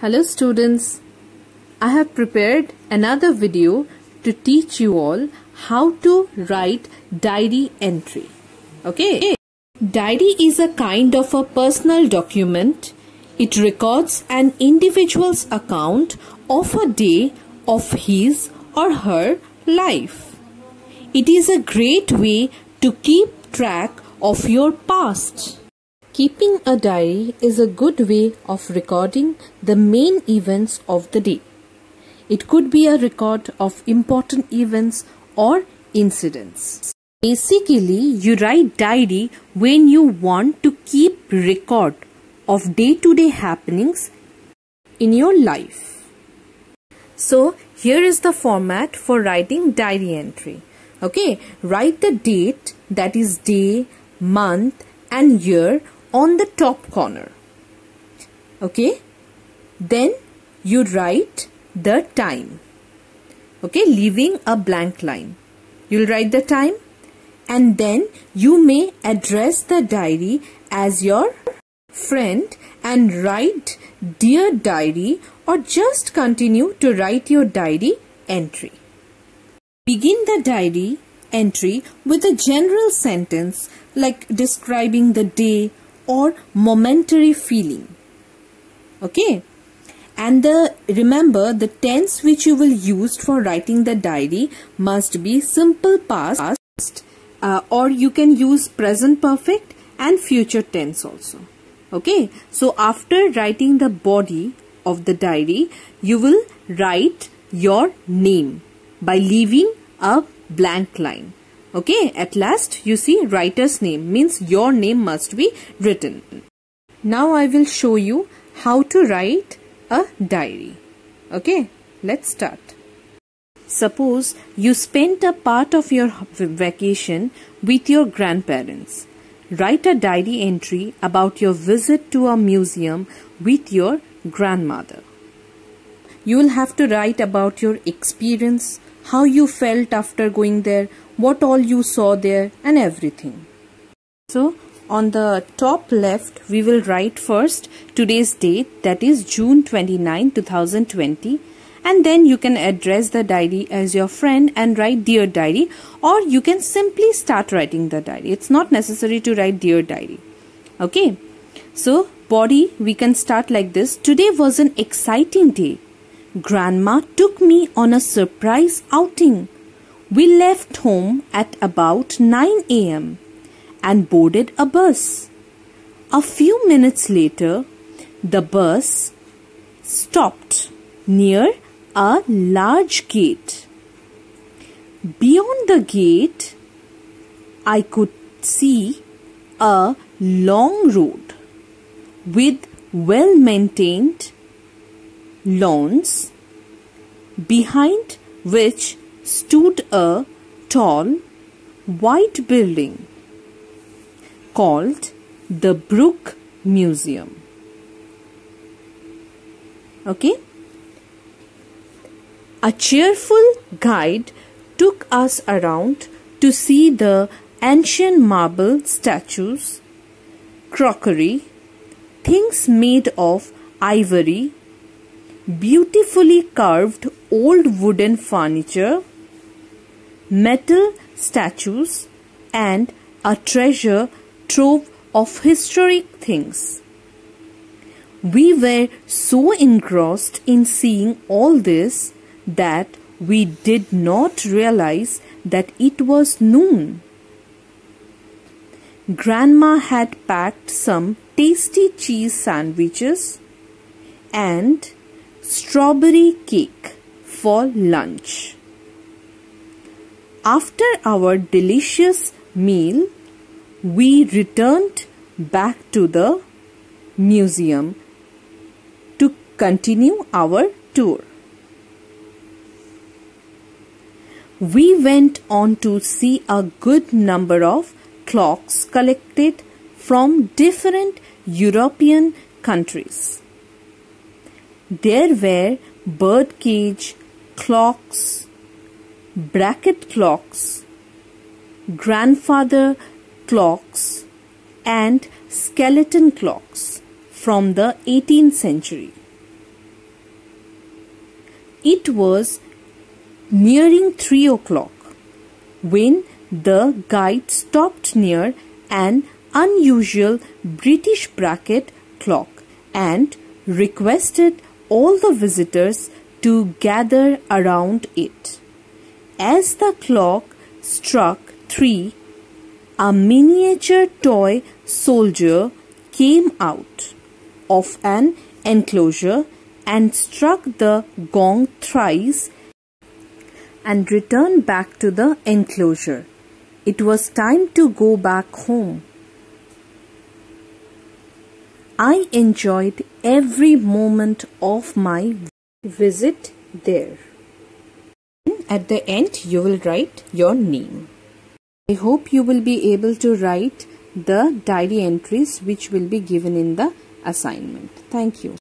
Hello students, I have prepared another video to teach you all how to write diary entry. Okay. Diary is a kind of a personal document. It records an individual's account of a day of his or her life. It is a great way to keep track of your past. Keeping a diary is a good way of recording the main events of the day. It could be a record of important events or incidents. Basically, you write diary when you want to keep record of day-to-day happenings in your life. So, here is the format for writing diary entry. Okay, write the date, that is day, month and year on the top corner. Okay, then you write the time. Okay, leaving a blank line. You'll write the time and then you may address the diary as your friend and write Dear Diary or just continue to write your diary entry. Begin the diary entry with a general sentence like describing the day or momentary feeling. Okay, and remember the tense which you will use for writing the diary must be simple past or you can use present perfect and future tense also. Okay, so after writing the body of the diary you will write your name by leaving a blank line. Okay, at last you see writer's name means your name must be written. Now I will show you how to write a diary. Okay, let's start. Suppose you spent a part of your vacation with your grandparents. Write a diary entry about your visit to a museum with your grandmother. You will have to write about your experience, how you felt after going there, what all you saw there and everything. So on the top left we will write first today's date, that is June 29, 2020, and then you can address the diary as your friend and write Dear Diary, or you can simply start writing the diary. It's not necessary to write Dear Diary. Okay, so body we can start like this. Today was an exciting day. Grandma took me on a surprise outing. We left home at about 9 a.m. and boarded a bus. A few minutes later, the bus stopped near a large gate. Beyond the gate, I could see a long road with well-maintained lawns, behind which stood a tall white building called the Brook Museum. Okay? A cheerful guide took us around to see the ancient marble statues, crockery, things made of ivory, beautifully carved old wooden furniture, metal statues and a treasure trove of historic things. We were so engrossed in seeing all this that we did not realize that it was noon. Grandma had packed some tasty cheese sandwiches and strawberry cake for lunch. After our delicious meal, we returned back to the museum to continue our tour. We went on to see a good number of clocks collected from different European countries. There were birdcage clocks, bracket clocks, grandfather clocks and skeleton clocks from the 18th century. It was nearing 3 o'clock when the guide stopped near an unusual British bracket clock and requested all the visitors to gather around it. As the clock struck 3, a miniature toy soldier came out of an enclosure and struck the gong thrice and returned back to the enclosure. It was time to go back home. I enjoyed every moment of my visit there. At the end, you will write your name. I hope you will be able to write the diary entries which will be given in the assignment. Thank you.